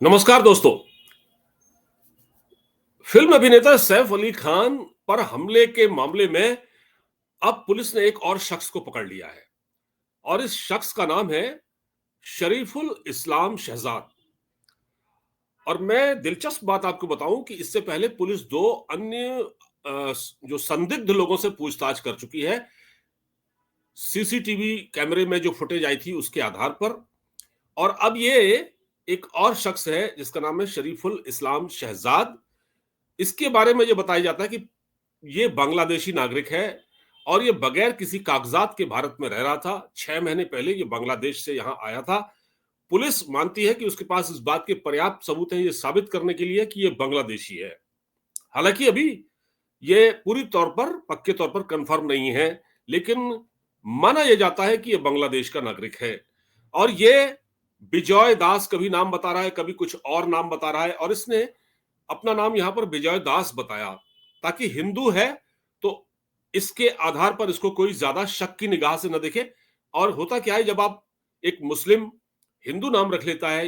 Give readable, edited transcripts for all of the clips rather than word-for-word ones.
नमस्कार दोस्तों। फिल्म अभिनेता सैफ अली खान पर हमले के मामले में अब पुलिस ने एक और शख्स को पकड़ लिया है और इस शख्स का नाम है शरीफुल इस्लाम शहजाद। और मैं दिलचस्प बात आपको बताऊं कि इससे पहले पुलिस दो अन्य जो संदिग्ध लोगों से पूछताछ कर चुकी है सीसीटीवी कैमरे में जो फुटेज आई थी उसके आधार पर। और अब ये एक और शख्स है जिसका नाम है शरीफुल इस्लाम शहजाद। इसके बारे में ये बताया जाता है कि ये बांग्लादेशी नागरिक है और ये बगैर किसी कागजात के भारत में रह रहा था। 6 महीने पहले ये बांग्लादेश से यहां आया था। पुलिस मानती है कि उसके पास इस बात के पर्याप्त सबूत हैं ये साबित करने के लिए कि ये बांग्लादेशी है। हालांकि अभी ये पूरी तौर पर पक्के तौर पर कंफर्म नहीं है, लेकिन माना यह जाता है कि ये बांग्लादेश का नागरिक है। और ये बिजॉय दास कभी नाम बता रहा है, कभी कुछ और नाम बता रहा है, और इसने अपना नाम यहां पर विजय दास बताया ताकि हिंदू है तो इसके आधार पर इसको कोई ज्यादा शक की निगाह से न देखे। और होता क्या है, जब आप एक मुस्लिम हिंदू नाम रख लेता है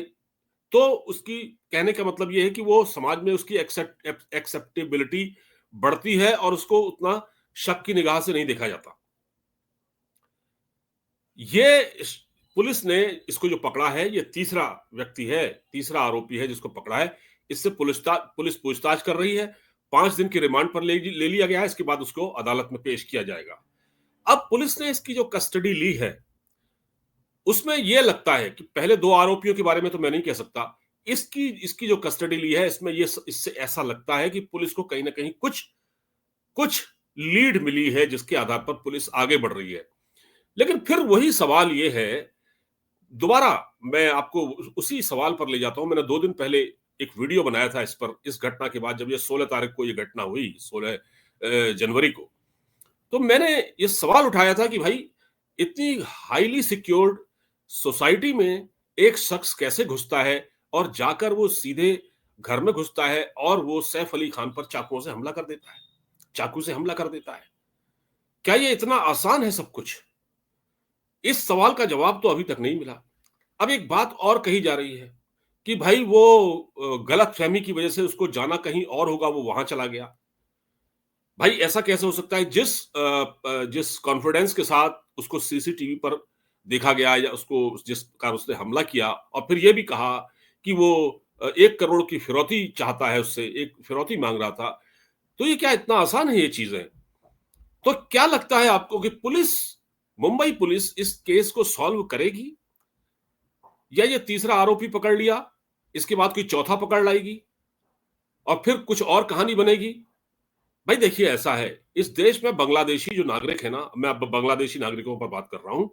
तो उसकी कहने का मतलब यह है कि वो समाज में उसकी एक्सेप्टेबिलिटी बढ़ती है और उसको उतना शक की निगाह से नहीं देखा जाता। ये पुलिस ने इसको जो पकड़ा है ये तीसरा व्यक्ति है, तीसरा आरोपी है जिसको पकड़ा है। इससे पुलिस पूछताछ कर रही है। 5 दिन की रिमांड पर ले लिया गया है। इसके बाद उसको अदालत में पेश किया जाएगा। अब पुलिस ने इसकी जो कस्टडी ली है उसमें यह लगता है कि पहले दो आरोपियों के बारे में तो मैं नहीं कह सकता, इसकी इसकी जो कस्टडी ली है इसमें ये इससे ऐसा लगता है कि पुलिस को कहीं ना कहीं कुछ कुछ लीड मिली है जिसके आधार पर पुलिस आगे बढ़ रही है। लेकिन फिर वही सवाल ये है, दोबारा मैं आपको उसी सवाल पर ले जाता हूं। मैंने 2 दिन पहले एक वीडियो बनाया था इस पर, इस घटना के बाद जब ये 16 तारीख को ये घटना हुई, 16 जनवरी को। तो मैंने ये सवाल उठाया था कि भाई इतनी हाईली सिक्योर्ड सोसाइटी में एक शख्स कैसे घुसता है और जाकर वो सीधे घर में घुसता है और वो सैफ अली खान पर चाकुओं से हमला कर देता है, चाकू से हमला कर देता है। क्या ये इतना आसान है सब कुछ? इस सवाल का जवाब तो अभी तक नहीं मिला। अब एक बात और कही जा रही है कि भाई वो गलतफहमी की वजह से उसको जाना कहीं और होगा, वो वहां चला गया। भाई ऐसा कैसे हो सकता है? जिस कॉन्फिडेंस के साथ उसको सीसीटीवी पर देखा गया या उसको जिस प्रकार उसने हमला किया और फिर ये भी कहा कि वो 1 करोड़ की फिरौती चाहता है, उससे एक फिरौती मांग रहा था। तो ये क्या इतना आसान है ये चीजें? तो क्या लगता है आपको कि मुंबई पुलिस इस केस को सॉल्व करेगी या ये तीसरा आरोपी पकड़ लिया, इसके बाद कोई चौथा पकड़ लाएगी और फिर कुछ और कहानी बनेगी? भाई देखिए ऐसा है, इस देश में बांग्लादेशी जो नागरिक है ना, मैं अब बांग्लादेशी नागरिकों पर बात कर रहा हूं।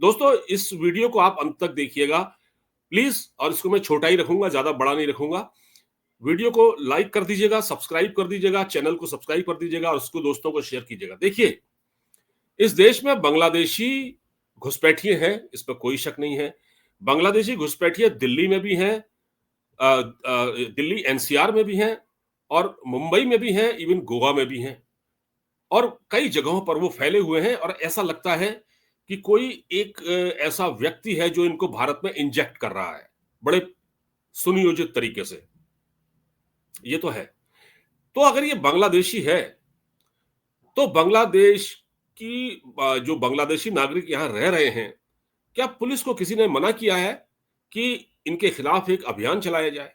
दोस्तों इस वीडियो को आप अंत तक देखिएगा प्लीज, और इसको मैं छोटा ही रखूंगा, ज्यादा बड़ा नहीं रखूंगा। वीडियो को लाइक कर दीजिएगा, सब्सक्राइब कर दीजिएगा, चैनल को सब्सक्राइब कर दीजिएगा और उसको दोस्तों को शेयर कीजिएगा। देखिए इस देश में बांग्लादेशी घुसपैठिए हैं, इस पर कोई शक नहीं है। बांग्लादेशी घुसपैठिए दिल्ली में भी हैं, दिल्ली एनसीआर में भी हैं और मुंबई में भी हैं, इवन गोवा में भी हैं और कई जगहों पर वो फैले हुए हैं। और ऐसा लगता है कि कोई एक ऐसा व्यक्ति है जो इनको भारत में इंजेक्ट कर रहा है बड़े सुनियोजित तरीके से। ये तो है। तो अगर ये बांग्लादेशी है तो बांग्लादेश की जो बांग्लादेशी नागरिक यहां रह रहे हैं, क्या पुलिस को किसी ने मना किया है कि इनके खिलाफ एक अभियान चलाया जाए,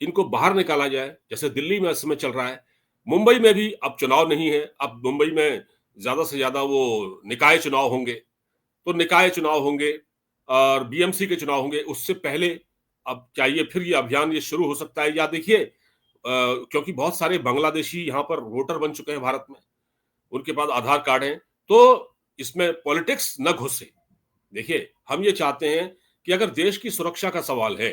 इनको बाहर निकाला जाए, जैसे दिल्ली में इस समय चल रहा है? मुंबई में भी अब चुनाव नहीं है, अब मुंबई में ज्यादा से ज्यादा वो निकाय चुनाव होंगे, तो निकाय चुनाव होंगे और बीएमसी के चुनाव होंगे। उससे पहले अब क्या ये अभियान ये शुरू हो सकता है? या देखिए क्योंकि बहुत सारे बांग्लादेशी यहाँ पर वोटर बन चुके हैं भारत में, उनके पास आधार कार्ड है, तो इसमें पॉलिटिक्स न घुसे। देखिए हम ये चाहते हैं कि अगर देश की सुरक्षा का सवाल है,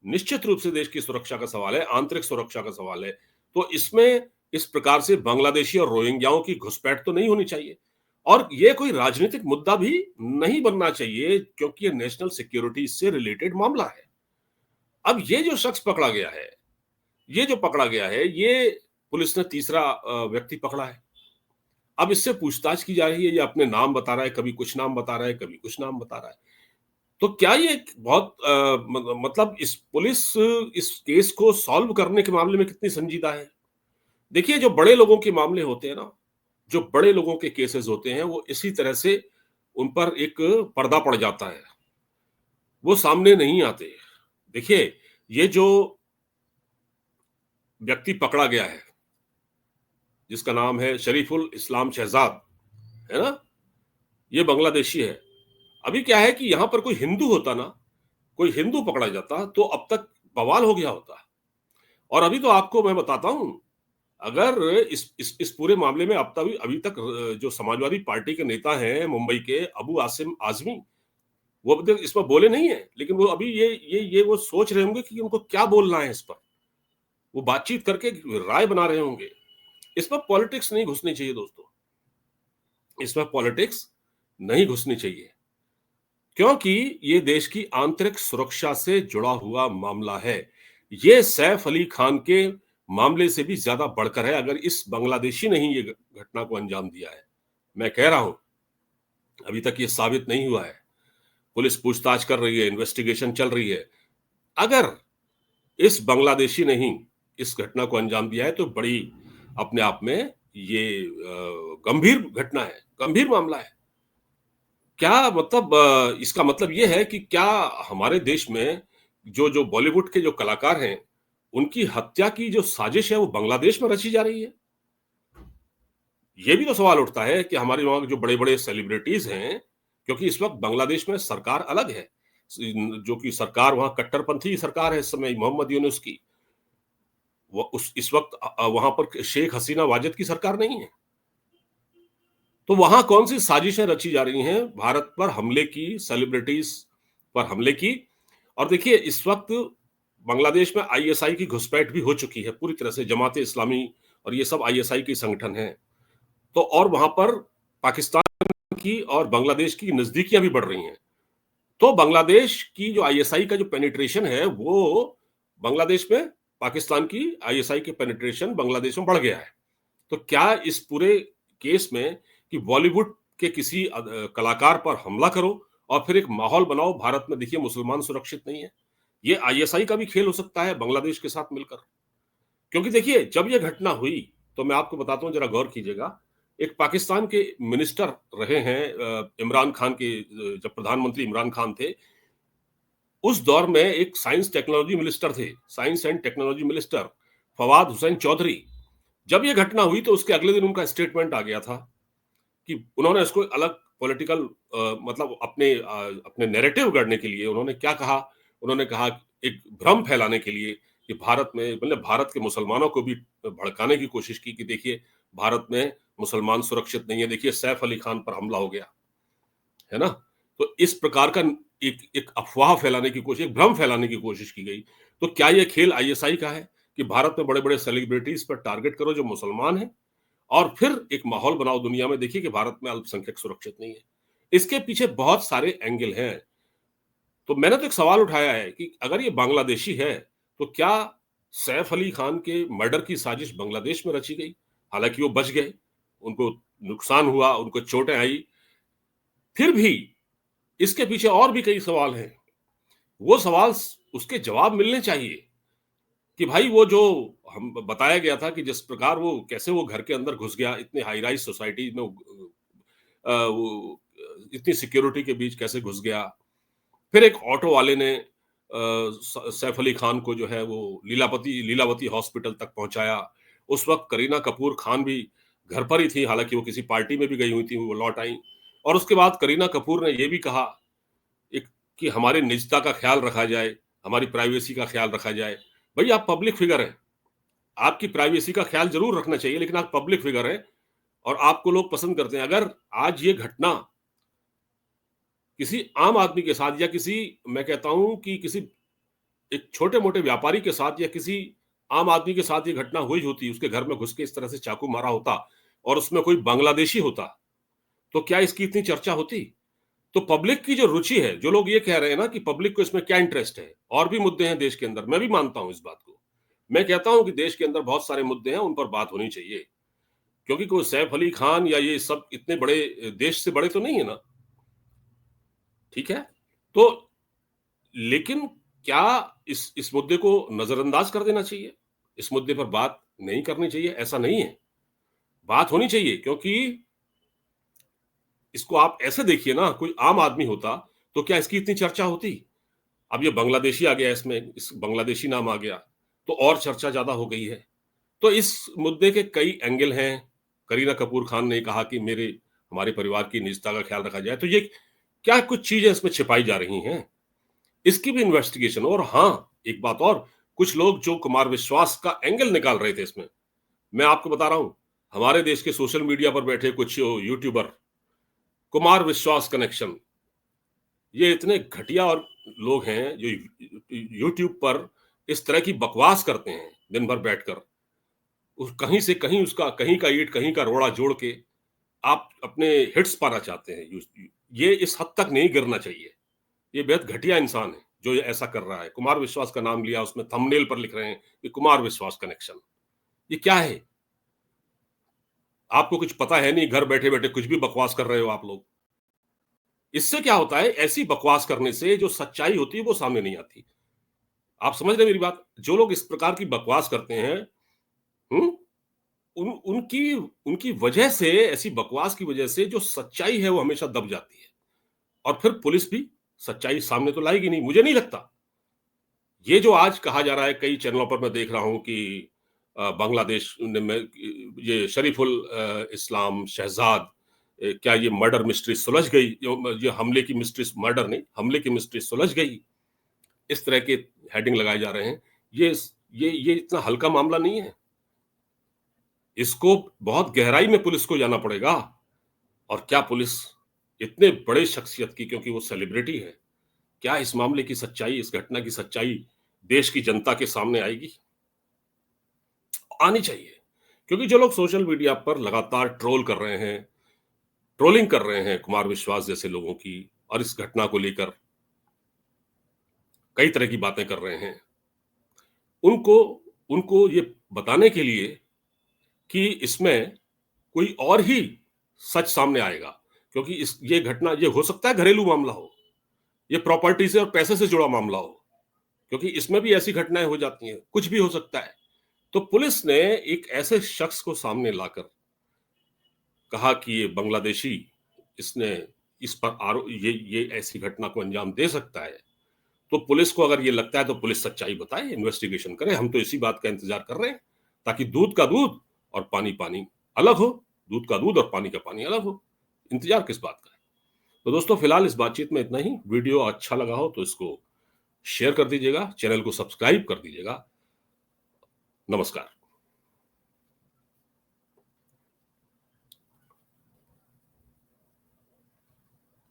निश्चित रूप से देश की सुरक्षा का सवाल है, आंतरिक सुरक्षा का सवाल है, तो इसमें इस प्रकार से बांग्लादेशी और रोहिंग्याओं की घुसपैठ तो नहीं होनी चाहिए और ये कोई राजनीतिक मुद्दा भी नहीं बनना चाहिए क्योंकि ये नेशनल सिक्योरिटी से रिलेटेड मामला है। अब ये जो शख्स पकड़ा गया है, ये पुलिस ने तीसरा व्यक्ति पकड़ा है। अब इससे पूछताछ की जा रही है, ये अपने नाम बता रहा है, कभी कुछ नाम बता रहा है, कभी कुछ नाम बता रहा है। तो क्या ये बहुत मतलब इस पुलिस इस केस को सॉल्व करने के मामले में कितनी संजीदा है? देखिए, जो बड़े लोगों के मामले होते हैं ना, जो बड़े लोगों के केसेस होते हैं, वो इसी तरह से उन पर एक पर्दा पड़ जाता है, वो सामने नहीं आते। देखिए, ये जो व्यक्ति पकड़ा गया है, जिसका नाम है शरीफुल इस्लाम शहजाद, है ना? ये बांग्लादेशी है। अभी क्या है कि यहाँ पर कोई हिंदू होता ना, कोई हिंदू पकड़ा जाता, तो अब तक बवाल हो गया होता। और अभी तो आपको मैं बताता हूँ, अगर इस पूरे मामले में अब तक अभी तक जो समाजवादी पार्टी के नेता हैं मुंबई के, अबू आसिम आज़मी, वो अभी तक इसमें बोले नहीं है, लेकिन वो अभी ये वो सोच रहे होंगे कि उनको क्या बोलना है इस पर। वो बातचीत करके राय बना रहे होंगे। इसमें पॉलिटिक्स नहीं घुसनी चाहिए दोस्तों, इसमें पॉलिटिक्स नहीं घुसनी चाहिए, क्योंकि ये देश की आंतरिक सुरक्षा से जुड़ा हुआ मामला है। ये सैफ अली खान के मामले से भी ज्यादा बढ़कर है, अगर इस बांग्लादेशी ने ही ये घटना को अंजाम दिया है। मैं कह रहा हूं, अभी तक ये साबित नहीं हुआ है। पुलिस पूछताछ कर रही है, इन्वेस्टिगेशन चल रही है। अगर इस बांग्लादेशी ने ही इस घटना को अंजाम दिया है, तो बड़ी अपने आप में ये गंभीर घटना है, गंभीर मामला है। क्या मतलब इसका मतलब ये है कि क्या हमारे देश में जो जो बॉलीवुड के जो कलाकार हैं, उनकी हत्या की जो साजिश है वो बांग्लादेश में रची जा रही है? ये भी तो सवाल उठता है कि हमारे वहाँ जो बड़े-बड़े सेलिब्रिटीज हैं, क्योंकि इस वक्त बांग्लादेश में सरकार अलग है, जो कि सरकार वहाँ कट्टरपंथी सरकार है इस समय, मोहम्मद यूनुस की। वो उस इस वक्त वहाँ पर शेख हसीना वाजिद की सरकार नहीं है। तो वहां कौन सी साजिशें रची जा रही हैं भारत पर हमले की, सेलिब्रिटीज पर हमले की। और देखिए, इस वक्त बांग्लादेश में आईएसआई की घुसपैठ भी हो चुकी है पूरी तरह से, जमाते इस्लामी और ये सब आईएसआई के संगठन हैं। तो और वहां पर पाकिस्तान की और बांग्लादेश की नजदीकियां भी बढ़ रही हैं। तो बांग्लादेश की जो आईएसआई का जो पेनिट्रेशन है, वो बांग्लादेश में पाकिस्तान की आईएसआई के पेनिट्रेशन बांग्लादेश में बढ़ गया है। तो क्या इस पूरे केस में कि बॉलीवुड के किसी कलाकार पर हमला करो और फिर एक माहौल बनाओ भारत में, देखिए मुसलमान सुरक्षित नहीं है, ये आईएसआई का भी खेल हो सकता है बांग्लादेश के साथ मिलकर। क्योंकि देखिए, जब यह घटना हुई, तो मैं आपको बताता हूं, जरा गौर कीजिएगा। एक पाकिस्तान के मिनिस्टर रहे हैं इमरान खान के, जब प्रधानमंत्री इमरान खान थे, उस दौर में एक साइंस टेक्नोलॉजी मिनिस्टर थे, science and technology minister Fawad Hussain Chaudhry. जब यह घटना हुई तो उसके अगले दिन उनका स्टेटमेंट आ गया था कि उन्होंने इसको अलग पॉलिटिकल मतलब अपने नैरेटिव गढ़ने के लिए उन्होंने क्या कहा। उन्होंने कहा, एक भ्रम फैलाने के लिए कि भारत में, मतलब भारत के मुसलमानों को भी भड़काने की कोशिश की कि देखिए भारत में मुसलमान सुरक्षित नहीं है, देखिए सैफ अली खान पर हमला हो गया है ना। तो इस प्रकार का एक एक अफवाह फैलाने की कोशिश, एक भ्रम फैलाने की कोशिश की गई। तो क्या यह खेल आईएसआई का है कि भारत में बड़े बड़े सेलिब्रिटीज पर टारगेट करो जो मुसलमान है, और फिर एक माहौल बनाओ दुनिया में, देखिए कि भारत में अल्पसंख्यक सुरक्षित नहीं है। इसके पीछे बहुत सारे एंगल हैं। तो मैंने तो एक सवाल उठाया है कि अगर ये बांग्लादेशी है, तो क्या सैफ अली खान के मर्डर की साजिश बांग्लादेश में रची गई? हालांकि वो बच गए, उनको नुकसान हुआ, उनको चोटें आई, फिर भी इसके पीछे और भी कई सवाल हैं। वो सवाल उसके जवाब मिलने चाहिए कि भाई वो जो हम बताया गया था कि जिस प्रकार वो कैसे वो घर के अंदर घुस गया, इतने हाई राइज सोसाइटी में वो इतनी सिक्योरिटी के बीच कैसे घुस गया। फिर एक ऑटो वाले ने सैफ अली खान को जो है वो लीलावती हॉस्पिटल तक पहुंचाया। उस वक्त करीना कपूर खान भी घर पर ही थी, हालांकि वो किसी पार्टी में भी गई हुई थी, वो लौट आई। और उसके बाद करीना कपूर ने ये भी कहा एक कि हमारे निजता का ख्याल रखा जाए, हमारी प्राइवेसी का ख्याल रखा जाए। भाई आप पब्लिक फिगर हैं, आपकी प्राइवेसी का ख्याल जरूर रखना चाहिए, लेकिन आप पब्लिक फिगर हैं और आपको लोग पसंद करते हैं। अगर आज ये घटना किसी आम आदमी के साथ, या किसी, मैं कहता हूं कि किसी एक छोटे मोटे व्यापारी के साथ, या किसी आम आदमी के साथ ये घटना हुई होती, उसके घर में घुस के इस तरह से चाकू मारा होता और उसमें कोई बांग्लादेशी होता, तो क्या इसकी इतनी चर्चा होती? तो पब्लिक की जो रुचि है, जो लोग ये कह रहे हैं ना कि पब्लिक को इसमें क्या इंटरेस्ट है, और भी मुद्दे हैं देश के अंदर, मैं भी मानता हूं इस बात को। मैं कहता हूं कि देश के अंदर बहुत सारे मुद्दे हैं, उन पर बात होनी चाहिए, क्योंकि कोई सैफ अली खान या ये सब इतने बड़े देश से बड़े तो नहीं है ना। ठीक है, तो लेकिन क्या इस मुद्दे को नजरअंदाज कर देना चाहिए? इस मुद्दे पर बात नहीं करनी चाहिए? ऐसा नहीं है। बात होनी चाहिए, क्योंकि इसको आप ऐसे देखिए ना, कोई आम आदमी होता तो क्या इसकी इतनी चर्चा होती? अब ये बांग्लादेशी आ गया, इसमें इस बांग्लादेशी नाम आ गया, तो और चर्चा ज्यादा हो गई है। तो इस मुद्दे के कई एंगल हैं। करीना कपूर खान ने कहा कि हमारे परिवार की निजता का ख्याल रखा जाए, तो ये क्या कुछ चीजें इसमें छिपाई जा रही हैं, इसकी भी इन्वेस्टिगेशन। और हाँ, एक बात और, कुछ लोग जो कुमार विश्वास का एंगल निकाल रहे थे इसमें, मैं आपको बता रहा हूं, हमारे देश के सोशल मीडिया पर बैठे कुछ यूट्यूबर, कुमार विश्वास कनेक्शन, ये इतने घटिया और लोग हैं जो यूट्यूब पर इस तरह की बकवास करते हैं दिन भर बैठकर। उस कहीं से कहीं उसका, कहीं का ईंट कहीं का रोड़ा जोड़ के आप अपने हिट्स पाना चाहते हैं। ये इस हद तक नहीं गिरना चाहिए। ये बेहद घटिया इंसान है जो ये ऐसा कर रहा है। कुमार विश्वास का नाम लिया, उसमें थंबनेल पर लिख रहे हैं कि कुमार विश्वास कनेक्शन। ये क्या है? आपको कुछ पता है नहीं, घर बैठे बैठे कुछ भी बकवास कर रहे हो आप लोग। इससे क्या होता है, ऐसी बकवास करने से जो सच्चाई होती है वो सामने नहीं आती। आप समझ रहे हैं मेरी बात? जो लोग इस प्रकार की बकवास करते हैं, हम्म, उनकी उनकी वजह से, ऐसी बकवास की वजह से जो सच्चाई है वो हमेशा दब जाती है, और फिर पुलिस भी सच्चाई सामने तो लाएगी नहीं, मुझे नहीं लगता। ये जो आज कहा जा रहा है, कई चैनलों पर मैं देख रहा हूं कि बांग्लादेश में ये शरीफुल इस्लाम शहजाद, क्या ये मर्डर मिस्ट्री सुलझ गई, जो हमले की मिस्ट्री, मर्डर नहीं, हमले की मिस्ट्री सुलझ गई, इस तरह के हेडिंग लगाए जा रहे हैं। ये ये इतना हल्का मामला नहीं है। इसको बहुत गहराई में पुलिस को जाना पड़ेगा। और क्या पुलिस इतने बड़े शख्सियत की, क्योंकि वो सेलिब्रिटी है, क्या इस मामले की सच्चाई, इस घटना की सच्चाई देश की जनता के सामने आएगी? आनी चाहिए। क्योंकि जो लोग सोशल मीडिया पर लगातार ट्रोल कर रहे हैं, ट्रोलिंग कर रहे हैं कुमार विश्वास जैसे लोगों की, और इस घटना को लेकर कई तरह की बातें कर रहे हैं, उनको उनको ये बताने के लिए कि इसमें कोई और ही सच सामने आएगा। क्योंकि ये घटना, ये हो सकता है घरेलू मामला हो, ये प्रॉपर्टी से और पैसे से जुड़ा मामला हो, क्योंकि इसमें भी ऐसी घटनाएं हो जाती हैं, कुछ भी हो सकता है। तो पुलिस ने एक ऐसे शख्स को सामने लाकर कहा कि ये बांग्लादेशी, इसने इस पर ये ऐसी घटना को अंजाम दे सकता है। तो पुलिस को अगर ये लगता है तो पुलिस सच्चाई बताए, इन्वेस्टिगेशन करे। हम तो इसी बात का इंतजार कर रहे हैं, ताकि दूध का दूध और पानी पानी अलग हो, दूध का दूध और पानी का पानी अलग हो। इंतजार किस बात का है? तो दोस्तों, फिलहाल इस बातचीत में इतना ही। वीडियो अच्छा लगा हो तो इसको शेयर कर दीजिएगा, चैनल को सब्सक्राइब कर दीजिएगा। नमस्कार।